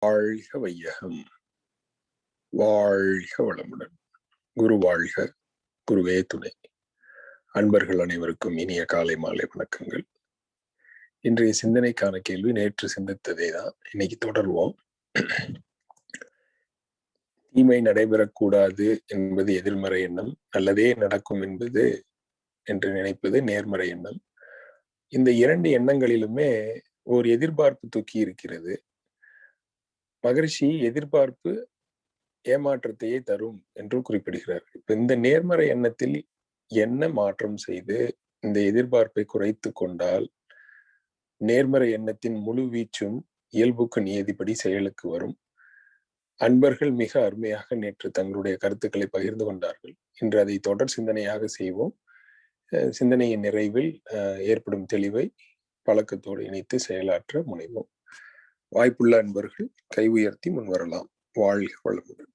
வாழ்க வையகம், வாழ்க வளமுடன். குரு வாழ்க, குருவே துணை. அன்பர்கள் அனைவருக்கும் இனிய காலை மாலை வணக்கங்கள். இன்றைய சிந்தனைக்கான கேள்வி நேற்று சிந்தித்ததே தான், இன்னைக்கு தொடர்வோம். தீமை நடைபெறக்கூடாது என்பது எதிர்மறை எண்ணம், நல்லதே நடக்கும் என்பது என்று நினைப்பது நேர்மறை எண்ணம். இந்த இரண்டு எண்ணங்களிலுமே ஒரு எதிர்பார்ப்பு தூக்கி இருக்கிறது. மகரிஷி எதிர்பார்ப்பு ஏமாற்றத்தையே தரும் என்று குறிப்பிடுகிறார். இப்ப இந்த நேர்மறை எண்ணத்தில் என்ன மாற்றம் செய்து இந்த எதிர்பார்ப்பை குறைத்து கொண்டால் நேர்மறை எண்ணத்தின் முழு வீச்சும் இயல்புக்கு நியதிப்படி செயலுக்கு வரும். அன்பர்கள் மிக அருமையாக நேற்று தங்களுடைய கருத்துக்களை பகிர்ந்து கொண்டார்கள். இன்று அதை தொடர் சிந்தனையாக செய்வோம். சிந்தனையின் நிறைவில் ஏற்படும் தெளிவை பழக்கத்தோடு இணைத்து செயலாற்ற முனைவோம். வாய்ப்புள்ள அன்பர்கள் கை உயர்த்தி முன்வரலாம். வாழ்க வளமுடன்.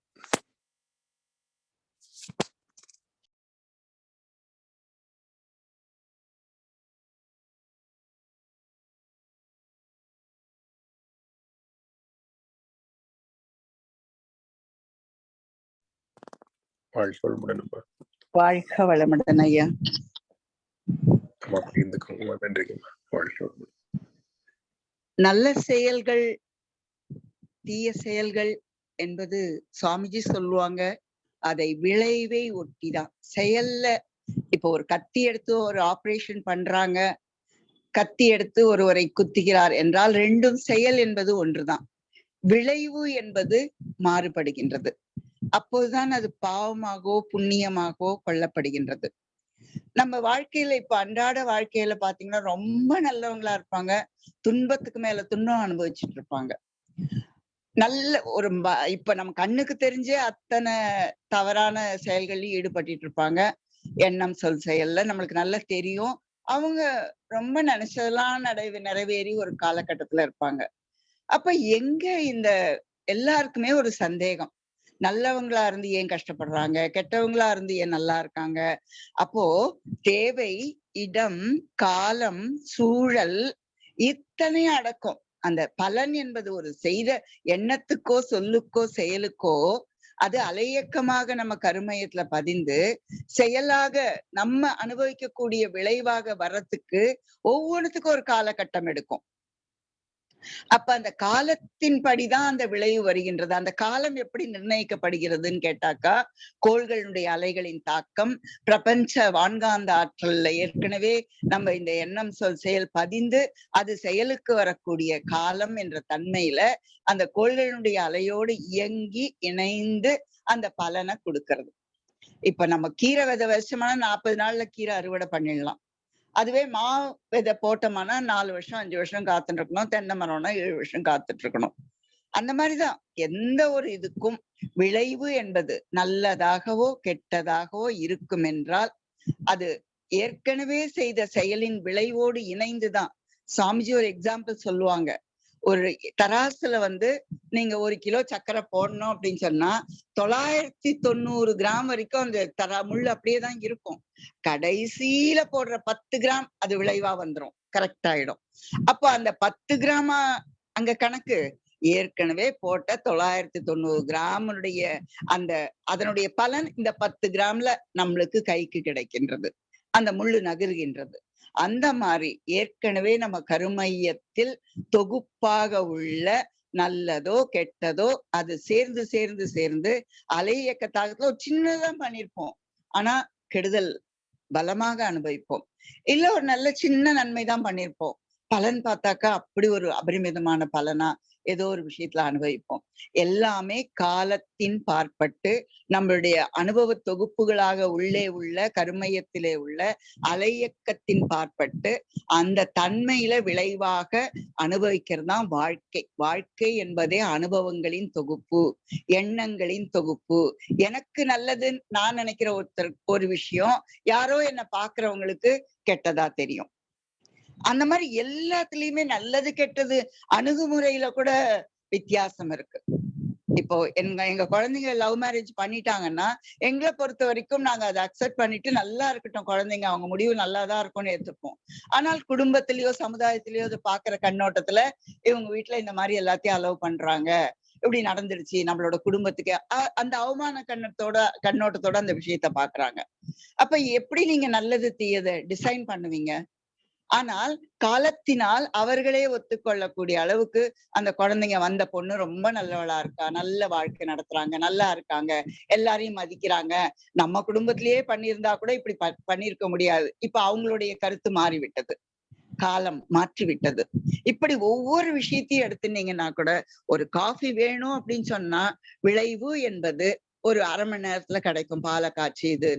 வாழ்க வளமுடன். வாழ்க வளமுடன் ஐயா. நல்ல செயல்கள் தீய செயல்கள் என்பது சுவாமிஜி சொல்லுவாங்க, அதை விளைவை ஒட்டிதான். செயல்ல இப்போ ஒரு கத்தி எடுத்து ஒரு ஆபரேஷன் பண்றாங்க, கத்தி எடுத்து ஒருவரை குத்துகிறார் என்றால் ரெண்டும் செயல் என்பது ஒன்றுதான். விளைவு என்பது மாறுபடுகின்றது. அப்போதுதான் அது பாவமாகவோ புண்ணியமாகவோ கொள்ளப்படுகின்றது. நம்ம வாழ்க்கையில இப்ப அன்றாட வாழ்க்கையில பாத்தீங்கன்னா ரொம்ப நல்லவங்களா இருப்பாங்க, துன்பத்துக்கு மேல துன்பம் அனுபவிச்சுட்டு இருப்பாங்க. நல்ல ஒரு இப்ப நம்ம கண்ணுக்கு தெரிஞ்சே அத்தனை தவறான செயல்களில் ஈடுபட்டு இருப்பாங்க. எண்ணம் சொல் செயல்ல நம்மளுக்கு நல்லா தெரியும். அவங்க ரொம்ப நினைச்சதெல்லாம் நிறைவேறி ஒரு காலகட்டத்துல இருப்பாங்க. அப்ப எங்க இந்த எல்லாருக்குமே ஒரு சந்தேகம், நல்லவங்களா இருந்து ஏன் கஷ்டப்படுறாங்க, கெட்டவங்களா இருந்து ஏன் நல்லா இருக்காங்க? அப்போ தேவை, இடம், காலம், சூழல் இத்தனை அடக்கம். அந்த பலன் என்பது ஒரு செய்த எண்ணத்துக்கோ சொல்லுக்கோ செயலுக்கோ அது அலையக்கமாக நம்ம கருமையத்துல பதிந்து செயலாக நம்ம அனுபவிக்கக்கூடிய விளைவாக வர்றதுக்கு ஒவ்வொன்றுத்துக்கும் ஒரு காலகட்டம் எடுக்கும். அப்ப அந்த காலத்தின் படிதான் அந்த விளைவு வருகின்றது. அந்த காலம் எப்படி நிர்ணயிக்கப்படுகிறதுன்னு கேட்டாக்கா, கோள்களுடைய அலைகளின் தாக்கம், பிரபஞ்ச வான்காந்த ஆற்றல்ல ஏற்கனவே நம்ம இந்த எண்ணம் சொல் செயல் பதிந்து அது செயலுக்கு வரக்கூடிய காலம் என்ற தன்மையில அந்த கோள்களுடைய அலையோடு இயங்கி இணைந்து அந்த பலனை கொடுக்கறது. இப்ப நம்ம கீரை விதை வருஷமான 40 நாள்ல கீரை அறுவடை பண்ணிடலாம். அதுவே விதை போட்டோம்னா 4 வருஷம் 5 வருஷம் காத்துட்டு இருக்கணும். தென்னை மரம்னா 7 வருஷம் காத்துட்டு இருக்கணும். அந்த மாதிரிதான் எந்த ஒரு இதுக்கும் விளைவு என்பது நல்லதாகவோ கெட்டதாகவோ இருக்கும் என்றால் அது ஏற்கனவே செய்த செயலின் விளைவோடு இணைந்துதான். சுவாமிஜி ஒரு எக்ஸாம்பிள் சொல்லுவாங்க, ஒரு தராசுல நீங்க 1 கிலோ சர்க்கரை போடணும் அப்படின்னு சொன்னா 990 கிராம் வரைக்கும் அந்த முள் அப்படியேதான் இருக்கும். கடைசியில போடுற 10 கிராம் அது விளைவா வந்துரும், கரெக்ட் ஆயிடும். அப்ப அந்த 10 கிராமா அங்க கணக்கு, ஏற்கனவே போட்ட 990 கிராமுடைய அதனுடைய பலன் இந்த 10 கிராம்ல நம்மளுக்கு கைக்கு கிடைக்கின்றது, அந்த முள்ளு நகர்கின்றது. அந்த மாதிரி ஏற்கனவே நம்ம கருமையத்தில் தொகுப்பாக உள்ள நல்லதோ கெட்டதோ அது சேர்ந்து சேர்ந்து சேர்ந்து அலை இயக்கத்தாக்கத்துல ஒரு சின்னதான் பண்ணிருப்போம், ஆனா கெடுதல் பலமாக அனுபவிப்போம். இல்ல ஒரு நல்ல சின்ன நன்மைதான் பண்ணிருப்போம், பலன் பார்த்தாக்கா அப்படி ஒரு அபரிமிதமான பலனா ஏதோ ஒரு விஷயத்துல அனுபவிப்போம். எல்லாமே காலத்தின் பார்ப்பட்டு நம்மளுடைய அனுபவ தொகுப்புகளாக உள்ளே உள்ள கருமையத்திலே உள்ள அலையக்கத்தின் பார்ப்பட்டு அந்த தன்மையில விளைவாக அனுபவிக்கிறது தான் வாழ்க்கை. வாழ்க்கை என்பதே அனுபவங்களின் தொகுப்பு, எண்ணங்களின் தொகுப்பு. எனக்கு நல்லது நான் நினைக்கிற ஒரு விஷயம் யாரோ என்ன பாக்குறவங்களுக்கு கெட்டதா தெரியும். அந்த மாதிரி எல்லாத்துலயுமே நல்லது கெட்டது அணுகுமுறையில கூட வித்தியாசம் இருக்கு. இப்போ எங்க குழந்தைங்க லவ் மேரேஜ் பண்ணிட்டாங்கன்னா, எங்கள பொறுத்த வரைக்கும் நாங்க அத அக்செப்ட் பண்ணிட்டு நல்லா இருக்கட்டும் குழந்தைங்க, அவங்க முடிவு நல்லாதான் இருக்கும்னு ஏத்துப்போம். ஆனால் குடும்பத்திலயோ, சமுதாயத்திலயோ அத பாக்குற கண்ணோட்டத்துல, இவங்க வீட்ல இந்த மாரி எல்லாத்தையும் அலோவ் பண்றாங்க. இப்படி நடந்துருச்சு நம்மளோட குடும்பத்துக்கு. அந்த அவமான கண்ணோட்டத்தோட அந்த விஷயத்த பாக்குறாங்க. அப்ப எப்படி நீங்க நல்லது, தீயத டிசைன் பண்ணுவீங்க? ஆனால் காலத்தினால் அவர்களே ஒத்துக்கொள்ளக்கூடிய அளவுக்கு அந்த குழந்தைங்க வந்த பொண்ணு ரொம்ப நல்லவளா இருக்கா, நல்ல வாழ்க்கை நடத்துறாங்க, நல்லா இருக்காங்க, எல்லாரையும் மதிக்கிறாங்க. நம்ம குடும்பத்திலேயே பண்ணியிருந்தா கூட இப்படி பண்ணியிருக்க முடியாது. இப்ப அவங்களுடைய கருத்து மாறிவிட்டது. காலம் மாற்றி விட்டது. இப்படி ஒவ்வொரு விஷயத்தையும் எடுத்துனீங்கன்னா கூட, ஒரு காஃபி வேணும் அப்படின்னு சொன்னா, விளைவு என்பது ஒரு 1/2 மணி நேரத்துல கிடைக்கும். பால காய்ச்சி இது.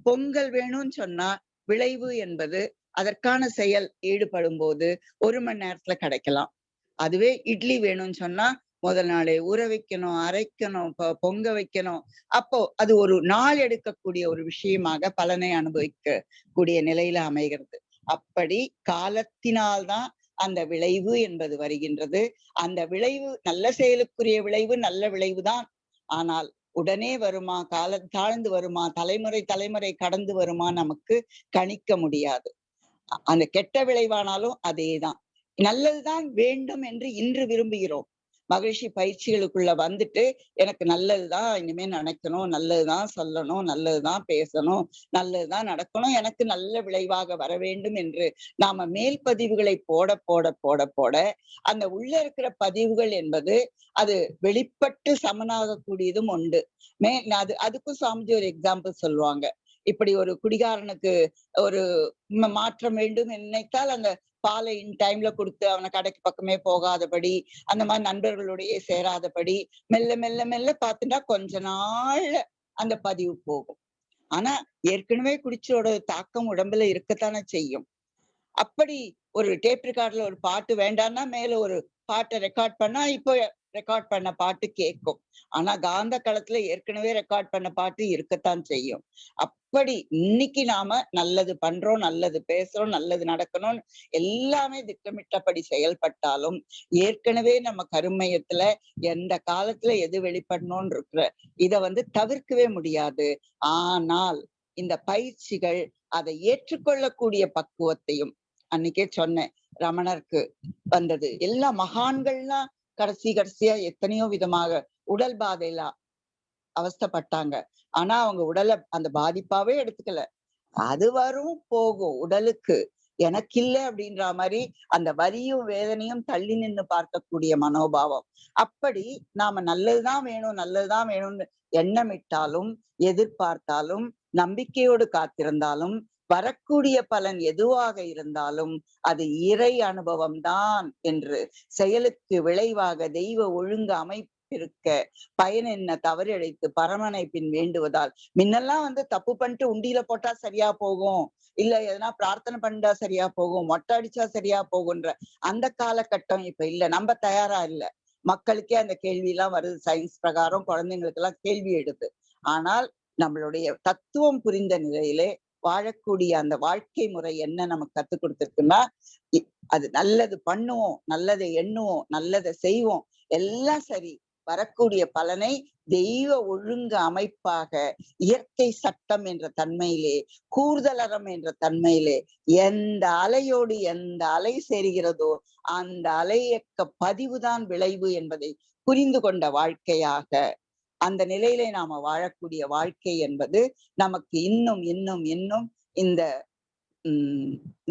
பொங்கல் வேணும்னு சொன்னா, விளைவு என்பது அதற்கான செயல் ஈடுபடும்போது 1 மணி நேரத்துல கிடைக்கலாம். அதுவே இட்லி வேணும்னு சொன்னா, முதல் நாளே ஊற வைக்கணும், அரைக்கணும், பொங்க வைக்கணும். அப்போ அது ஒரு நாள் எடுக்கக்கூடிய ஒரு விஷயமாக பலனை அனுபவிக்க கூடிய நிலையில அமைகிறது. அப்படி காலத்தினால்தான் அந்த விளைவு என்பது வருகின்றது. அந்த விளைவு நல்ல செயலுக்குரிய விளைவு நல்ல விளைவுதான். ஆனால் உடனே வருமா, காலம் தாழ்ந்து வருமா, தலைமுறை தலைமுறை கடந்து வருமா நமக்கு கணிக்க முடியாது. அந்த கெட்ட விளைவானாலும் அதேதான். நல்லதுதான் வேண்டும் என்று இன்று விரும்புகிறோம். மகிழ்ச்சி பயிற்சிகளுக்குள்ள வந்துட்டு எனக்கு நல்லதுதான் இனிமே நினைக்கணும், நல்லதுதான் சொல்லணும், நல்லதுதான் பேசணும், நல்லதுதான் நடக்கணும், எனக்கு நல்ல விளைவாக வர வேண்டும் என்று நாம மேல் பதிவுகளை போட போட போட போட அந்த உள்ள இருக்கிற பதிவுகள் என்பது அது வெளிப்பட்டு சமனாக கூடியதும் உண்டு. அதுக்கும் சாமிஜி ஒரு எக்ஸாம்பிள் சொல்லுவாங்க. இப்படி ஒரு குடிகாரனுக்கு ஒரு மாற்றம் வேண்டும் நினைத்தால் அந்த பாலை இன் டைம்ல கொடுத்து அவனை கடைக்கு பக்கமே போகாதபடி, அந்த மாதிரி நண்பர்களோடயே சேராதபடி மெல்ல மெல்ல மெல்ல பார்த்துட்டா கொஞ்ச நாள்ல அந்த பதிவு போகும். ஆனா ஏற்கனவே குடிச்சோட தாக்கம் உடம்புல இருக்கத்தானே செய்யும். அப்படி ஒரு டேப் ரெக்கார்ட்ல ஒரு பாட்டு வேண்டாம்னா மேல ஒரு பாட்டை ரெக்கார்ட் பண்ணா இப்போ ரெக்கார்ட் பண்ண பாட்டு கேட்கும். ஆனா காந்த களத்துல ஏற்கனவே ரெக்கார்ட் பண்ண பாட்டு இருக்கத்தான் செய்யும். அப்படி இன்னைக்கு நாம நல்லது பண்றோம், நல்லது பேசுறோம், நல்லது நடக்கணும் எல்லாமே திட்டமிட்டபடி செயல்பட்டாலும் ஏற்கனவே நம்ம கருமையத்துல எந்த காலத்துல எது வெளிப்படணும்னு இருக்கிற இத தவிர்க்கவே முடியாது. ஆனால் இந்த பயிற்சிகள் அதை ஏற்றுக்கொள்ளக்கூடிய பக்குவத்தையும் அன்னைக்கே சொன்னேன். ரமணருக்கு வந்தது எல்லா மகான்கள்லாம் கடைசியா எத்தனையோ விதமாக உடல் பாதையில அவஸ்தைப்பட்டாங்க. ஆனா அவங்க உடலை அந்த பாதிப்பாவே எடுத்துக்கல. அது வரும் போகும் உடலுக்கு. எனக்கு இல்ல அப்படின்ற மாதிரி அந்த வலியும் வேதனையும் தள்ளி நின்னு பார்க்கக்கூடிய மனோபாவம். அப்படி நாம நல்லதுதான் வேணும், நல்லதுதான் வேணும்னு எண்ணமிட்டாலும், எதிர்பார்த்தாலும், நம்பிக்கையோடு காத்திருந்தாலும், வரக்கூடிய பலன் எதுவாக இருந்தாலும் அது இறை அனுபவம் தான் என்று செயலுக்கு விளைவாக தெய்வ ஒழுங்கு அமைப்பிருக்க பயன் என்ன தவறு இழைத்து பரமனை பின் வேண்டுவதால் முன்னெல்லாம் தப்பு பண்ணிட்டு உண்டியில போட்டா சரியா போகும், இல்ல எதனா பிரார்த்தனை பண்ணிட்டா சரியா போகும், மொட்டை அடிச்சா சரியா போகுன்ற அந்த காலகட்டம் இப்ப இல்ல. நம்ம தயாரா இல்ல. மக்களுக்கே அந்த கேள்வி எல்லாம் வருது. சயின்ஸ் பிரகாரம் குழந்தைங்களுக்கு எல்லாம் கேள்வி எடுது. ஆனால் நம்மளுடைய தத்துவம் புரிந்த நிலையிலே வாழக்கூடிய அந்த வாழ்க்கை முறை என்ன நமக்கு கத்துக் கொடுத்திருக்குன்னா, அது நல்லது பண்ணுவோம், நல்லதை எண்ணுவோம், நல்லதை செய்வோம், எல்லாம் சரி. வரக்கூடிய பலனை தெய்வ ஒழுங்கு அமைப்பாக இயற்கை சட்டம் என்ற தன்மையிலே, கூர்தலறம் என்ற தன்மையிலே எந்த அலையோடு எந்த அலை சேர்கிறதோ அந்த அலையக்க பதிவுதான் விளைவு என்பதை புரிந்து கொண்ட வாழ்க்கையாக அந்த நிலையிலே நாம வாழக்கூடிய வாழ்க்கை என்பது நமக்கு இன்னும் இன்னும் இன்னும் இந்த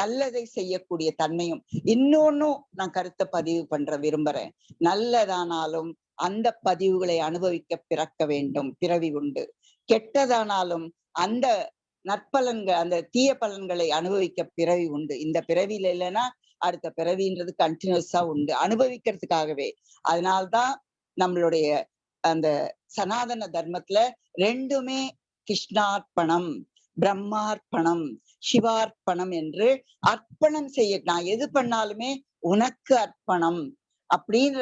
நல்லதை செய்யக்கூடிய தன்மையும். இன்னொன்னும் நான் கருத்தை பதிவு விரும்புறேன். நல்லதானாலும் அந்த பதிவுகளை அனுபவிக்க பிறக்க வேண்டும், பிறவி உண்டு. கெட்டதானாலும் அந்த நற்பலன்கள் அந்த தீய பலன்களை அனுபவிக்க பிறவி உண்டு. இந்த பிறவியில இல்லைன்னா அடுத்த பிறவின்றது கண்டினியூஸா உண்டு, அனுபவிக்கிறதுக்காகவே. அதனால்தான் நம்மளுடைய அந்த சனாதன தர்மத்துல ரெண்டுமே கிருஷ்ணார்ப்பணம், பிரம்மார்ப்பணம், சிவார்ப்பணம் என்று அர்ப்பணம் செய்ய, நான் எது பண்ணாலுமே உனக்கு அர்ப்பணம் அப்படின்ற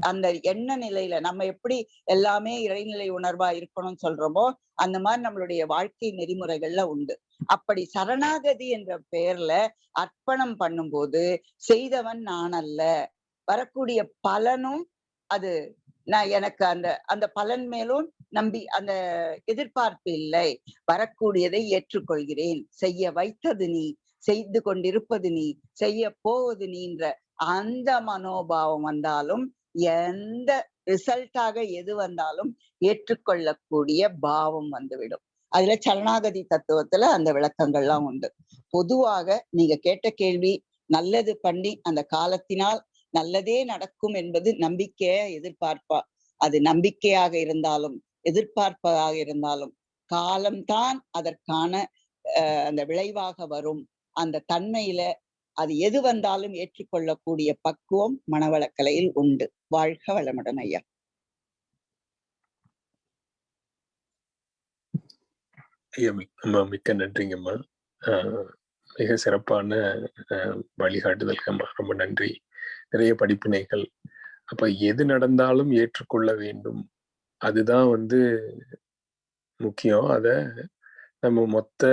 அந்த எண்ண நிலையில நம்ம எப்படி எல்லாமே இறைநிலை உணர்வா இருக்கணும்னு சொல்றோமோ அந்த மாதிரி நம்மளுடைய வாழ்க்கை நெறிமுறைகள்ல உண்டு. அப்படி சரணாகதி என்ற பெயர்ல அர்ப்பணம் பண்ணும்போது செய்தவன் நான் அல்ல, வரக்கூடிய பலனும் அது நான் எனக்கு அந்த அந்த பலன் மேலும் அந்த எதிர்பார்ப்பு இல்லை. வரக்கூடியதை ஏற்றுக்கொள்கிறேன். செய்ய வைத்தது நீ, செய்து கொண்டிருப்பது நீ, செய்ய போவது நீன்ற அந்த மனோபாவம் வந்தாலும், எந்த ரிசல்ட்டாக எது வந்தாலும் ஏற்றுக்கொள்ளக்கூடிய பாவம் வந்துவிடும். அதுல சரணாகதி தத்துவத்துல அந்த விளக்கங்கள்லாம் உண்டு. பொதுவாக நீங்க கேட்ட கேள்வி நல்லது பண்ணி அந்த காலத்தினால் நல்லதே நடக்கும் என்பது நம்பிக்கைய எதிர்பார்ப்பா. அது நம்பிக்கையாக இருந்தாலும் எதிர்பார்ப்பதாக இருந்தாலும் காலம்தான் அதற்கான அந்த விளைவாக வரும். அந்த தன்மையில அது எது வந்தாலும் ஏற்றுக்கொள்ளக்கூடிய பக்குவம் மனவளக்கலையில் உண்டு. வாழ்க வளமுடன் ஐயா. ஐயா மிக்க நன்றிங்கம்மா. மிக சிறப்பான வழிகாட்டுதல்கம்மா, ரொம்ப நன்றி. நிறைய படிப்பினைகள். அப்ப எது நடந்தாலும் ஏற்றுக்கொள்ள வேண்டும், அதுதான் முக்கியம். அத நம்ம மொத்த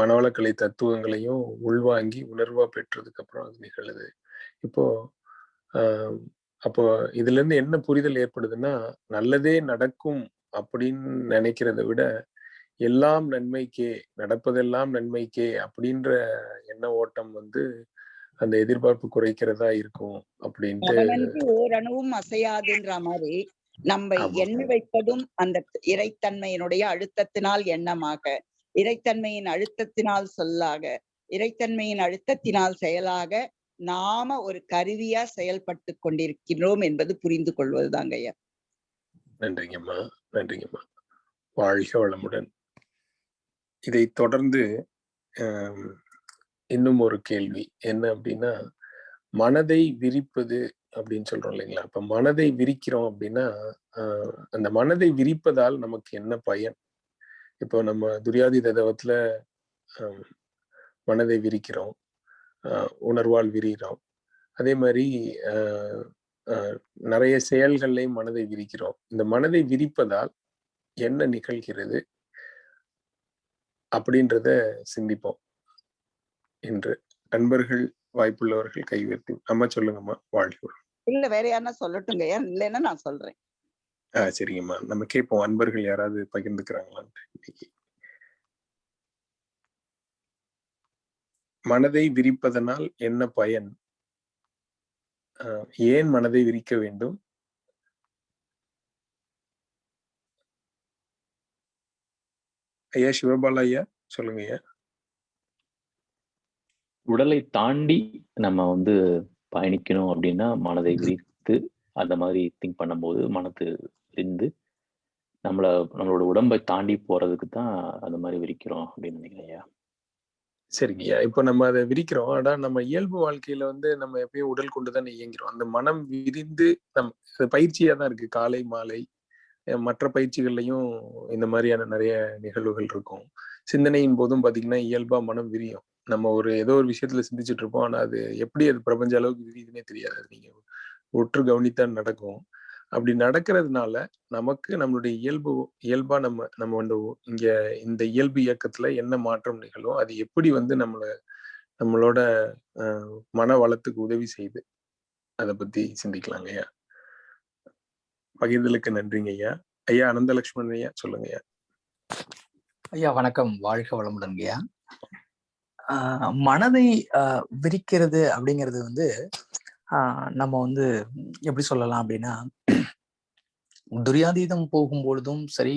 மனவளக்கலை தத்துவங்களையும் உள்வாங்கி உணர்வா பெற்றதுக்கு அப்புறம் அது நிகழுது. இப்போ அப்போ இதுல இருந்து என்ன புரிதல் ஏற்படுதுன்னா, நல்லதே நடக்கும் அப்படின்னு நினைக்கிறத விட எல்லாம் நன்மைக்கே, நடப்பதெல்லாம் நன்மைக்கே அப்படின்ற எண்ண ஓட்டம் அந்த எதிர்பார்ப்பு குறைக்கிறதா இருக்கும் அப்படின்ட்டு. அவனன்றி ஓரணுவும் அசையாதுன்ற மாதிரி நம்ம எண்ண வைப்பதும் அந்த இறைத்தன்மையினுடைய அழுத்தத்தினால் எண்ணமாக, இறைத்தன்மையின் அழுத்தத்தினால் சொல்லாக, இறைத்தன்மையின் அழுத்தத்தினால் செயலாக நாம ஒரு கருவியா செயல்பட்டு கொண்டிருக்கிறோம் என்பது புரிந்து கொள்வதுதாங்க ஐயா. நன்றிங்கம்மா, நன்றிங்கம்மா. வாழ்க வளமுடன். இதை தொடர்ந்து இன்னும் ஒரு கேள்வி என்ன அப்படின்னா, மனதை விரிப்பது அப்படின்னு சொல்றோம் இல்லைங்களா? அப்ப மனதை விரிக்கிறோம் அப்படின்னா, அந்த மனதை விரிப்பதால் நமக்கு என்ன பயன்? இப்போ நம்ம துரியாதீத தவத்துல மனதை விரிக்கிறோம், உணர்வால் விரிகிறோம். அதே மாதிரி நிறைய செயல்கள்லையும் மனதை விரிக்கிறோம். இந்த மனதை விரிப்பதால் என்ன நிகழ்கிறது அப்படின்றத சிந்திப்போம் என்று. நண்பர்கள் வாய்ப்புள்ளவர்கள் கை உயர்த்தி. அம்மா சொல்லுங்கம்மா. வாழ்க. இல்ல வேற யாருன்னா சொல்லட்டுங்க, இல்லைன்னா நான் சொல்றேன். சரிங்கம்மா, நம்ம கேட்போம் அன்பர்கள் யாராவது பகிர்ந்துக்கிறாங்களான்னு. இன்னைக்கு மனதை விரிப்பதனால் என்ன பயன்? ஏன் மனதை விரிக்க வேண்டும்? ஐயா சிவபாலா ஐயா சொல்லுங்க ஐயா. உடலை தாண்டி நம்ம பயணிக்கணும் அப்படின்னா மனதை விரித்து அந்த மாதிரி திங்க் பண்ணும்போது மனது விரிந்து நம்மளோட உடம்பை தாண்டி போறதுக்கு தான் அந்த மாதிரி விரிக்கிறோம் அப்படின்னு நினைக்கிறேன் ஐயா. சரிங்கய்யா. இப்போ நம்ம அதை விரிக்கிறோம். ஆனா நம்ம இயல்பு வாழ்க்கையில நம்ம எப்பயும் உடல் கொண்டுதானே இயங்கிறோம். அந்த மனம் விரிந்து பயிற்சியா தான் இருக்கு. காலை மாலை மற்ற பயிற்சிகள்லையும் இந்த மாதிரியான நிறைய நிகழ்வுகள் இருக்கும். சிந்தனையின் போதும் பாத்தீங்கன்னா இயல்பா மனம் விரியும். நம்ம ஏதோ ஒரு விஷயத்துல சிந்திச்சுட்டு இருப்போம். ஆனா அது எப்படி அது பிரபஞ்ச அளவுக்கு விரியுதுன்னே தெரியாது. அது நீங்க உற்று கவனித்தான் நடக்கும். அப்படி நடக்கிறதுனால நமக்கு நம்மளுடைய இயல்பா நம்ம இங்க இந்த இயல்பு இயக்கத்துல என்ன மாற்றம் நிகழும், அது எப்படி நம்மளோட மன வளத்துக்கு உதவி செய்யுது, அதை பத்தி சிந்திக்கலாங்க ஐயா. பகிர்தலுக்கு நன்றிங்க ஐயா. ஐயா அனந்தலட்சுமணன் ஐயா சொல்லுங்க ஐயா. ஐயா வணக்கம், வாழ்க வளமுடன் ஐயா. மனதை விரிக்கிறது அப்படிங்கிறது நம்ம எப்படி சொல்லலாம் அப்படின்னா, துரியாதீதம் போகும்பொழுதும் சரி,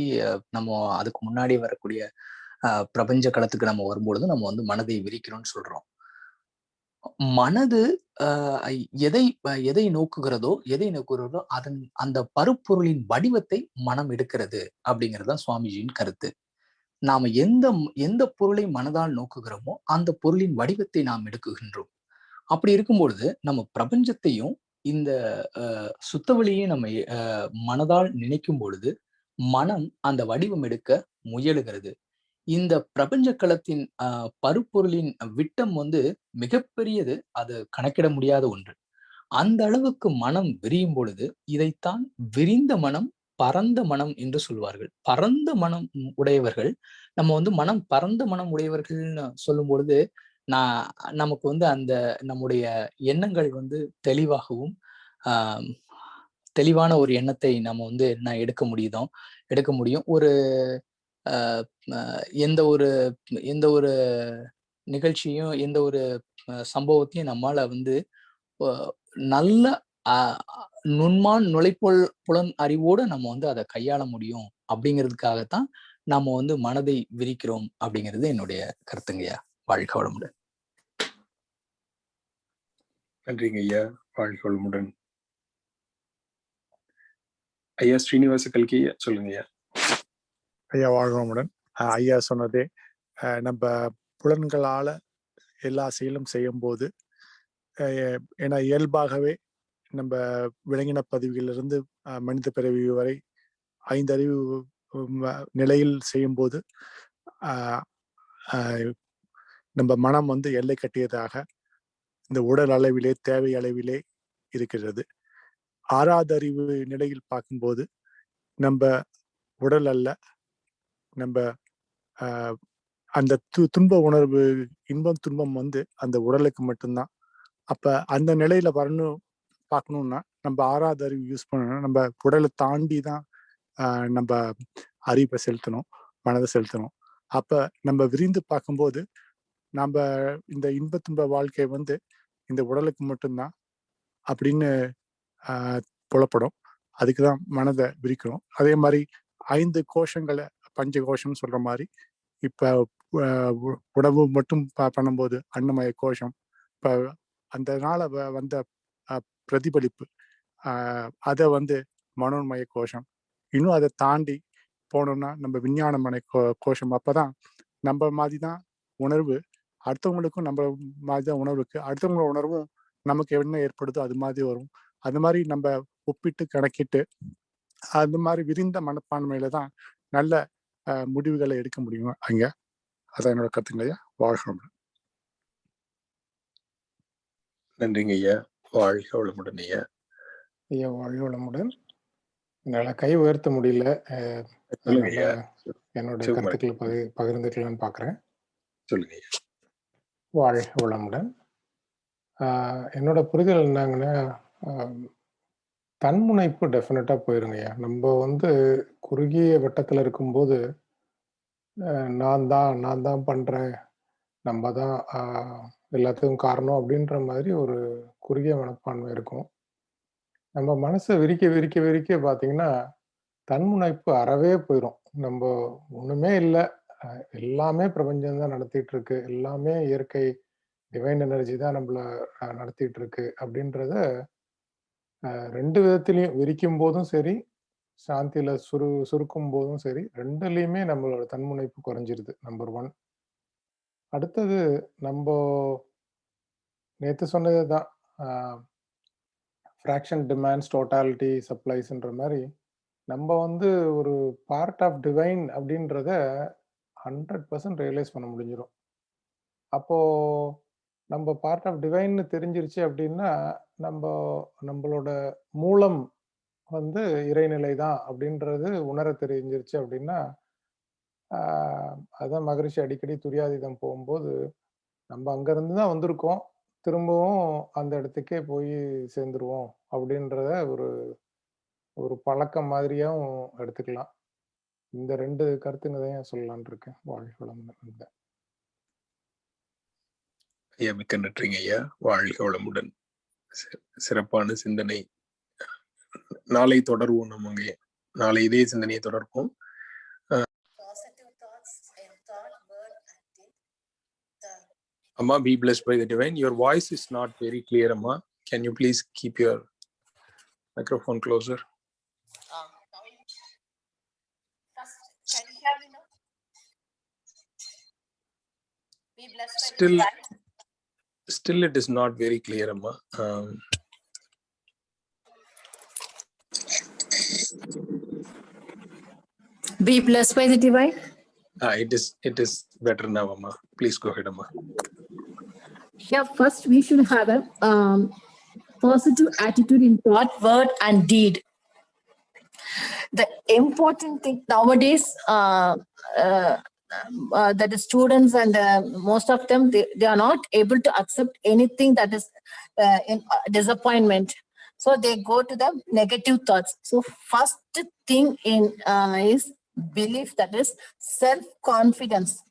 நம்ம அதுக்கு முன்னாடி வரக்கூடிய பிரபஞ்ச களத்துக்கு நம்ம வரும்பொழுதும் நம்ம மனதை விரிக்கிறோம்னு சொல்றோம். மனது எதை நோக்குகிறதோ அதன் அந்த பருப்பொருளின் வடிவத்தை மனம் எடுக்கிறது அப்படிங்கிறதுதான் சுவாமிஜியின் கருத்து. நாம எந்த பொருளை மனதால் நோக்குகிறோமோ அந்த பொருளின் வடிவத்தை நாம் எடுக்குகின்றோம். அப்படி இருக்கும் பொழுது நம்ம பிரபஞ்சத்தையும் இந்த சுத்தவெளியை நம்ம மனதால் நினைக்கும் பொழுது மனம் அந்த வடிவம் எடுக்க முயலுகிறது. இந்த பிரபஞ்ச களத்தின் பருப்பொருளின் விட்டம் மிகப்பெரியது, அது கணக்கிட முடியாத ஒன்று. அந்த அளவுக்கு மனம் விரியும் பொழுது இதைத்தான் விரிந்த மனம், பரந்த மனம் என்று சொல்வார்கள். பரந்த மனம் உடையவர்கள், நம்ம மனம் பரந்த மனம் உடையவர்கள்னு சொல்லும் பொழுது நமக்கு அந்த நம்முடைய எண்ணங்கள் தெளிவாகவும் தெளிவான ஒரு எண்ணத்தை நம்ம வந்து என்ன எடுக்க முடியும். ஒரு எந்த ஒரு நிகழ்ச்சியும் எந்த ஒரு சம்பவத்தையும் நம்மால வந்து நல்ல நுண்மான் புலன் அறிவோடு நம்ம வந்து அதை கையாள முடியும் அப்படிங்கிறதுக்காகத்தான் நாம வந்து மனதை விரிக்கிறோம் அப்படிங்கிறது என்னுடைய கருத்துங்கய்யா. வாழ்க வளமுடன். நன்றிங்க ஐயா. வாழ்க வளமுடன். ஐயா ஸ்ரீனிவாச கல்கி சொல்லுங்க ஐயா. ஐயா வாழ்க வளமுடன். ஐயா சொன்னதே, நம்ம புலன்களால எல்லா செயலும் செய்யும் போது, ஏன்னா இயல்பாகவே நம்ம விலங்கின பதிவுகளிலிருந்து மனித பிறவி வரை 5 அறிவு நிலையில் செய்யும்போது நம்ம மனம் வந்து எல்லை கட்டியதாக இந்த உடல் அளவிலே தேவை அளவிலே இருக்கிறது. 6வது அறிவு நிலையில் பார்க்கும்போது நம்ம உடல் அல்ல, நம்ம அந்த துன்ப உணர்வு, இன்பம் துன்பம் வந்து அந்த உடலுக்கு மட்டும்தான். அப்ப அந்த நிலையில பார்க்கணும்னா நம்ம 6வது அறிவு யூஸ் பண்ணணும். நம்ம உடலை தாண்டி தான் நம்ம அறிவை செலுத்தணும், மனதை செலுத்தணும். அப்ப நம்ம விரிந்து பார்க்கும்போது நம்ம இந்த இன்ப துன்ப வாழ்க்கை வந்து இந்த உடலுக்கு மட்டும்தான் அப்படின்னு புலப்படும். அதுக்குதான் மனதை விரிக்கணும். அதே மாதிரி 5 கோஷங்களை பஞ்ச கோஷம் சொல்ற மாதிரி இப்ப உணவு மட்டும் பண்ணும்போது அன்னமய கோஷம், இப்ப அந்த நாள வந்த பிரதிபலிப்பு, அதை வந்து மனோன்மய கோஷம். இன்னும் அதை தாண்டி போனோம்னா நம்ம விஞ்ஞானமய கோஷம். அப்பதான் நம்ம மாதிரிதான் உணர்வு அடுத்தவங்களுக்கும், நம்ம மாதிரிதான் உணர்வுக்கு அடுத்தவங்களோட உணர்வும் நமக்கு என்ன ஏற்படுதோ அது மாதிரி வரும். அது மாதிரி நம்ம ஒப்பிட்டு கணக்கிட்டு அந்த மாதிரி விரிந்த மனப்பான்மையில தான் நல்ல முடிவுகளை எடுக்க முடியும். அங்க அதான் என்னோட கருத்துங்க ஐயா. வாழ்க. நன்றிங்க ஐயா. வாழ்க வளமுடன் ஐயா. ஐயா வாழ்க வளமுடன். என்னால கை உயர்த்த முடியல, என்னோட கருத்துக்களை பகிர்ந்துக்கலாம்னு பாக்குறேன். சொல்லுங்க. வாழ்க வளமுடன். என்னோட புரிதல் என்னங்கன்னா, தன்முனைப்பு டெஃபினட்டா போயிருங்கய்யா. நம்ம வந்து குறுகிய வட்டத்துல இருக்கும்போது நான் தான் பண்றேன், நம்ம தான் எல்லாத்துக்கும் காரணம் அப்படின்ற மாதிரி ஒரு குறுகிய மனப்பான்மை இருக்கும். நம்ம மனசை விரிக்க பார்த்தீங்கன்னா தன்முனைப்பு அறவே போயிடும். நம்ம ஒண்ணுமே இல்லை, எல்லாமே பிரபஞ்சம் தான் நடத்திட்டு இருக்கு, எல்லாமே இயற்கை டிவைன் எனர்ஜி தான் நம்மள நடத்திட்டு இருக்கு அப்படின்றத 2 விதத்திலையும் விரிக்கும் போதும் சரி, சாந்தியில சுருக்கும் போதும் சரி, 2லயுமே நம்மளோட தன்முனைப்பு குறைஞ்சிருது. நம்பர் 1. அடுத்தது நம்ம நேத்து சொன்னதுதான், ஃப்ராக்ஷன் டிமாண்ட்ஸ் டோட்டாலிட்டி சப்ளைஸ்ன்ற மாதிரி நம்ம வந்து ஒரு பார்ட் ஆஃப் டிவைன் அப்படின்றத 100% ரியலைஸ் பண்ண முடிஞ்சிடும். அப்போ நம்ம பார்ட் ஆஃப் டிவைன்னு தெரிஞ்சிருச்சு அப்படின்னா நம்மளோட மூலம் வந்து இறைநிலை தான் அப்படின்றது உணர தெரிஞ்சிருச்சு அப்படின்னா, அதான் மகரிஷி அடிக்கடி துரியாதீதம் போகும்போது நம்ம அங்கிருந்து தான் வந்திருக்கோம், திரும்பவும் அந்த இடத்துக்கே போய் சேர்ந்துருவோம் அப்படின்றத ஒரு பழக்கம் மாதிரியாவும் எடுத்துக்கலாம். இந்த 2 கருத்துங்க தான் சொல்லலான் இருக்கேன். வாழ்க வளமுடன். ஐயா மிக்க நன்றிங்க ஐயா. வாழ்க வளமுடன். சிறப்பான சிந்தனை. நாளை தொடர்வோம். நம்ம நாளை இதே சிந்தனையை தொடர்போம். Amma, be blessed by the divine. Your voice is not very clear, Amma. Can you please keep your microphone closer? Can you hear me now? Be blessed by the divine. Still it is not very clear, Amma. Be blessed by the divine. It is better now, Amma. Please go ahead, Amma. Yeah, first we should have a positive attitude in thought, word, and deed. The important thing nowadays, that the students and most of them, they are not able to accept anything that is in disappointment. So they go to the negative thoughts. So first thing in is belief, that is self-confidence.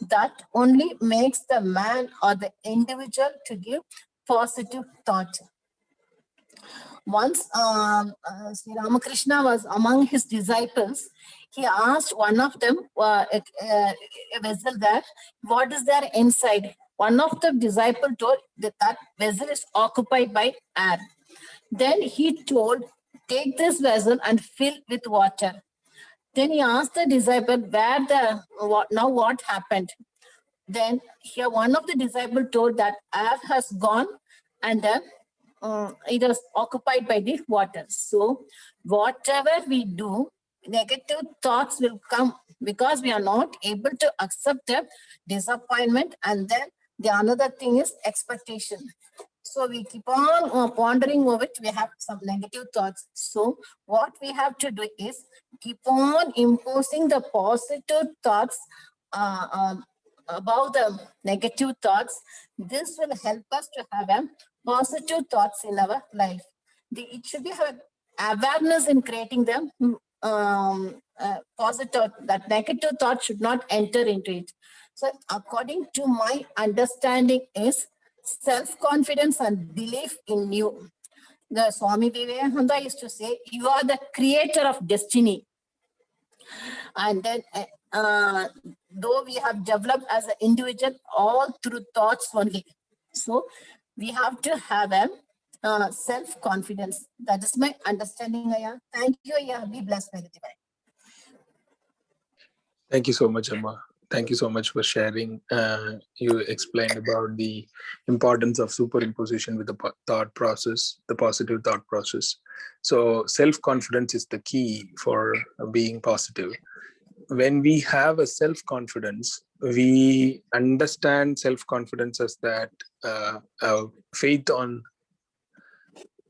That only makes the man or the individual to give positive thought. Once Sri Ramakrishna was among his disciples, he asked one of them, a vessel there, what is there inside? One of the disciples told that that vessel is occupied by air. Then he told, take this vessel and fill with water. Then he asked the disciple, now what happened? Then here one of the disciples told that air has gone and then it was occupied by the water. So whatever we do, negative thoughts will come because we are not able to accept the disappointment. And then the another thing is expectation. So we keep on pondering over it, we have some negative thoughts. So what we have to do is keep on imposing the positive thoughts about the negative thoughts. This will help us to have a positive thoughts in our life. It should be have awareness in creating them. Positive, that negative thought should not enter into it. So according to my understanding is self-confidence and belief in you. The Swami Vivekananda used to say, you are the creator of destiny. And then though we have developed as an individual all through thoughts only. So we have to have a self-confidence. That is my understanding, Aya. Thank you, Aya. Be blessed by the divine. Thank you so much, Amma. Thank you so much for sharing. You explained about the importance of superimposition with the thought process, the positive thought process. So self-confidence is the key for being positive. When we have a self-confidence, we understand self-confidence as that faith on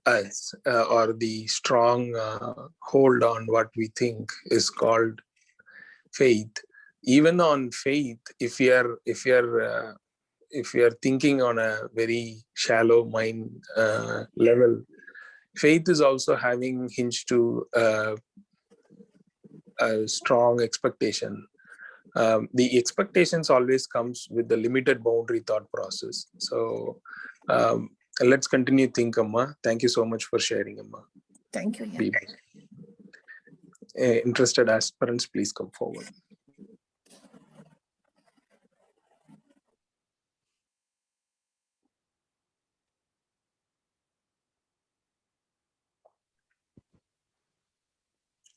us, or the strong hold on what we think is called faith. Even on faith, if you are thinking on a very shallow mind level, faith is also having hinged to a strong expectation. The expectations always comes with the limited boundary thought process. So let's continue think, Amma. Thank you so much for sharing, Amma. Thank you. Yeah. Interested aspirants, please come forward.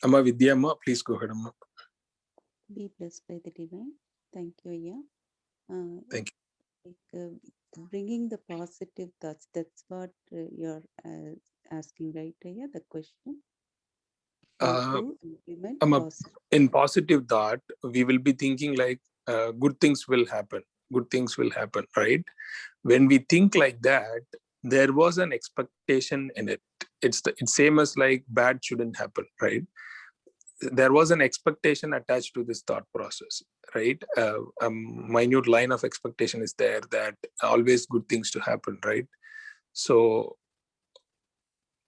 Amma Vidya, Amma, please go ahead, Amma. Be blessed by the divine. Thank you, Aya. Thank you. Like, bringing the positive thoughts, that's what you're asking, right, Aya, the question? Amma, in positive thought, we will be thinking like good things will happen. Good things will happen, right? When we think like that, there was an expectation in it. It's same as like bad shouldn't happen, right? There was an expectation attached to this thought process, right? A minute line of expectation is there that always good things to happen, right? So,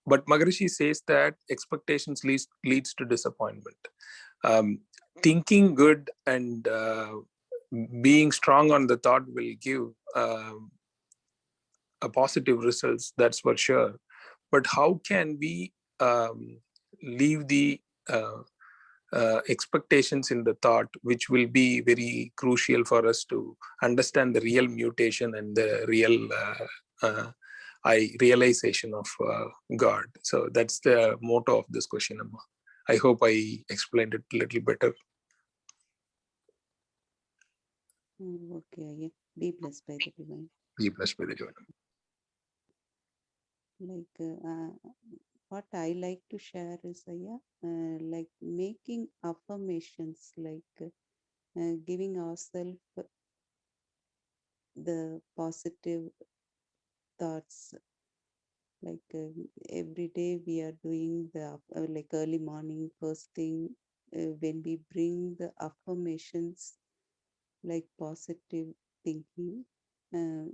but Maharishi says that expectations leads to disappointment. Thinking good and being strong on the thought will give a positive results, that's for sure. But how can we leave the expectations in the thought, which will be very crucial for us to understand the real mutation and the real realization of God. So that's the motto of this question, Amma. I hope I explained it a little better. Okay, be blessed by the divine. Be blessed by the divine. Like what I like to share is like making affirmations, like giving ourselves the positive thoughts. Like every day we are doing the like early morning, first thing, when we bring the affirmations, like positive thinking,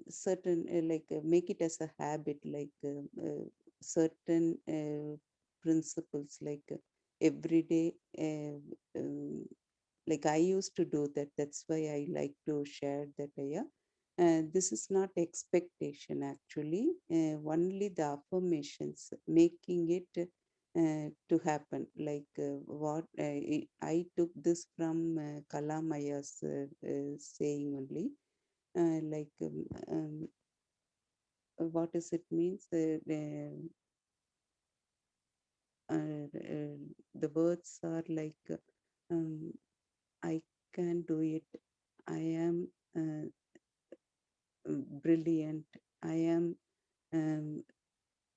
certain like make it as a habit, like certain principles, like every day, like I used to do that. That's why I like to share that. This is not expectation actually, only the affirmations, making it to happen. Like what I took this from Kalamaya's saying only. Like what does it means? The words are like, I can do it. I am brilliant. I am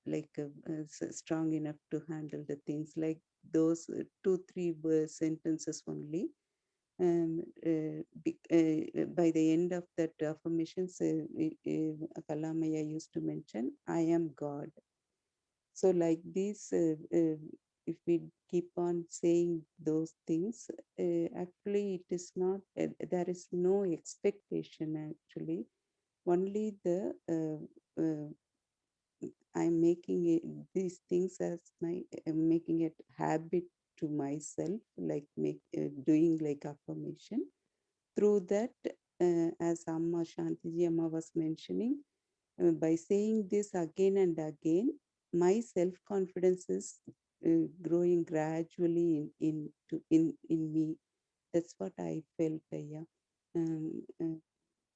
like strong enough to handle the things. Like those 2-3 sentences only. By the end of that affirmations, Kalamaya used to mention, I am God. So like this, if we keep on saying those things, actually it is not, there is no expectation actually. Only the I'm making it, these things as my, making it habit to myself, like doing like affirmation. Through that, as Amma Shantiji Amma was mentioning, by saying this again and again, my self-confidence is growing gradually in me. That's what I felt.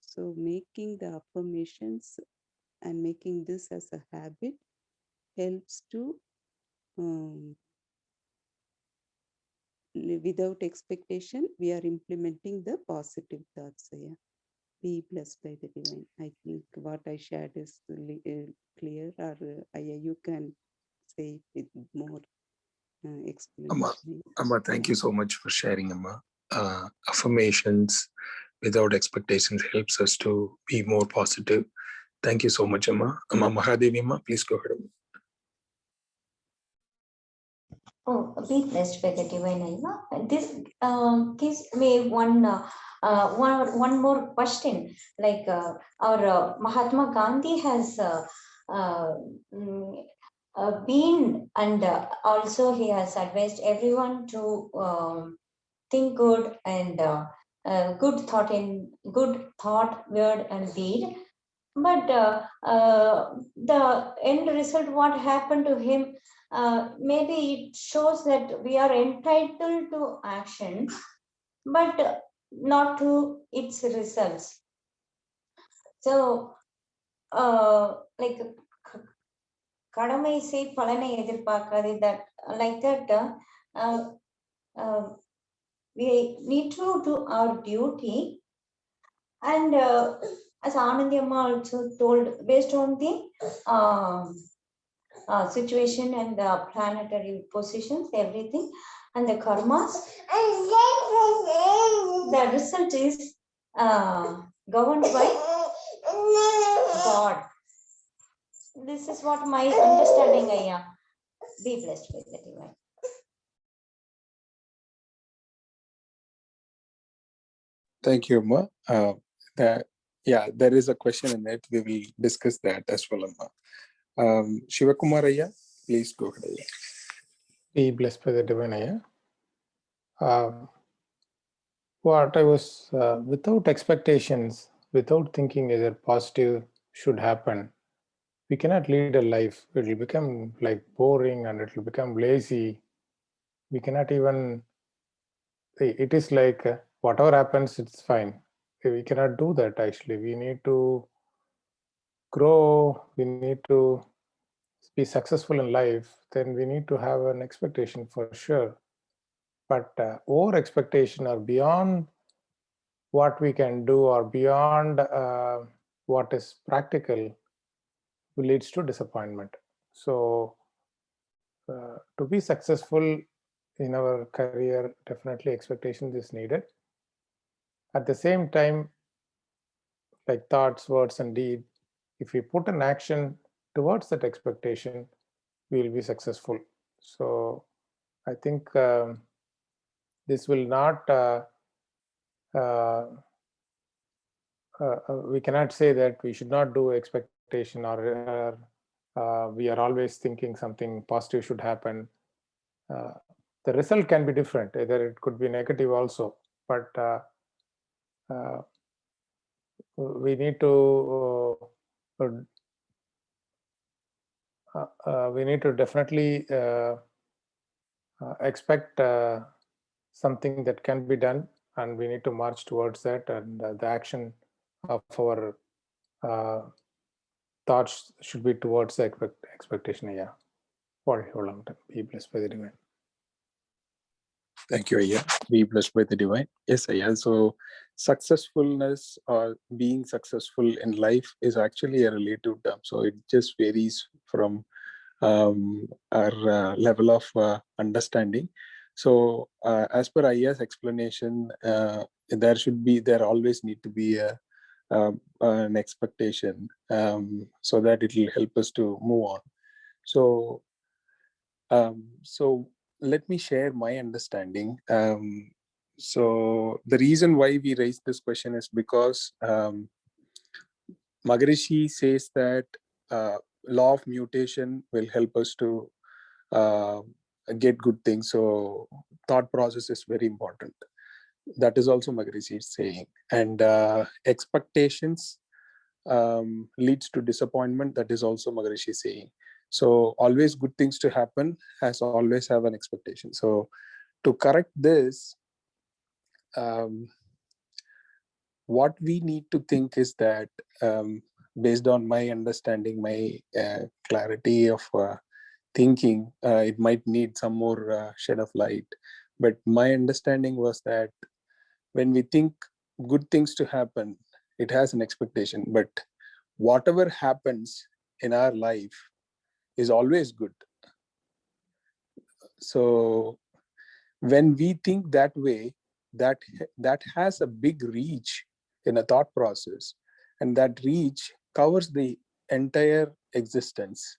So making the affirmations and making this as a habit helps to, without expectation, we are implementing the positive thoughts. Be blessed by the divine. I think what I shared is clear, or you can say it with more explanation. Amma, thank you so much for sharing, Amma. Affirmations without expectations helps us to be more positive. Thank you so much, Amma. Amma Mahadevi, Amma, please go ahead. Oh, be blessed by the divine Amma. This gives me one more question. Like our Mahatma Gandhi has been, and also he has advised everyone to think good and good thought, word, and deed. But the end result, what happened to him, maybe it shows that we are entitled to action, but not to its results. So, like கடமை செய் பலனை எதிர்பார்க்காதே, that like that, we need to do our duty. And as Anandi Amma also told, based on the situation and the planetary positions, everything, and the karmas, the result is governed by God. This is what my understanding, Ayya. Be blessed with the divine. Thank you, Amma. There is a question in it. We will discuss that as well, Amma. Shivakumar Ayya, please go ahead, Ayya. Be blessed by the divine, Ayya. What I was, without expectations, without thinking either positive should happen, we cannot lead a life. It will become like boring and it will become lazy. We cannot even, it is like whatever happens, it's fine. We cannot do that actually. We need to grow, we need to be successful in life, then we need to have an expectation for sure. But over expectation or beyond what we can do or beyond what is practical leads to disappointment. So to be successful in our career, definitely expectations is needed. At the same time, like thoughts, words, and deed, if we put an action towards that expectation, we will be successful. So I think this will not, we cannot say that we should not do expectation or we are always thinking something positive should happen. The result can be different. Either it could be negative also, but we need to definitely expect something that can be done, and we need to march towards that, and the action of our thoughts should be towards the expectation. Yeah. For your long term. Be blessed by the divine. Thank you, Ayya. Be blessed by the divine. Yes, Ayya. So successfulness or being successful in life is actually a relative term. So it just varies from our level of understanding. So as per Ayya's explanation, there always need to be an expectation so that it will help us to move on. So let me share my understanding. So the reason why we raised this question is because Maharishi says that law of mutation will help us to get good things. So thought process is very important. That is also Maharishi saying. And expectations leads to disappointment. That is also Maharishi saying. So always good things to happen has always have an expectation. So to correct this, what we need to think is that based on my understanding, my clarity of thinking, it might need some more shed of light. But my understanding was that when we think good things to happen, it has an expectation. But whatever happens in our life is always good. So when we think that way, that has a big reach in a thought process, and that reach covers the entire existence.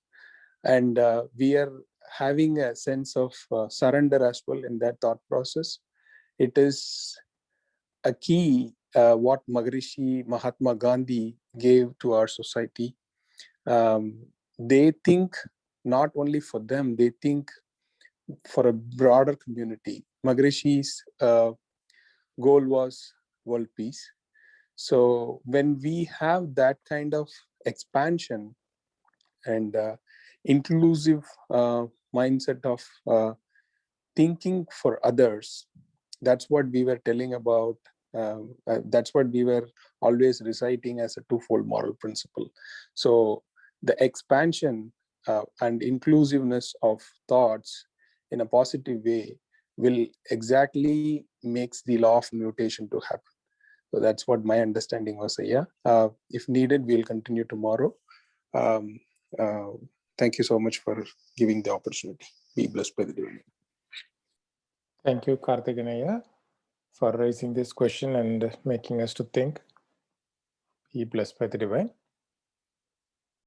And we are having a sense of surrender as well in that thought process. It is a key what Maharishi Mahatma Gandhi gave to our society. They think not only for them, they think for a broader community. Maharishi's goal was world peace. So when we have that kind of expansion and inclusive mindset of thinking for others, that's what we were telling about. That's what we were always reciting as a twofold moral principle. So the expansion and inclusiveness of thoughts in a positive way will exactly makes the law of mutation to happen. So that's what my understanding was. Yeah. If needed, we'll continue tomorrow. Thank you so much for giving the opportunity. Be blessed by the divine. Thank you, Karthikeyan, for raising this question and making us to think. Be blessed by the divine.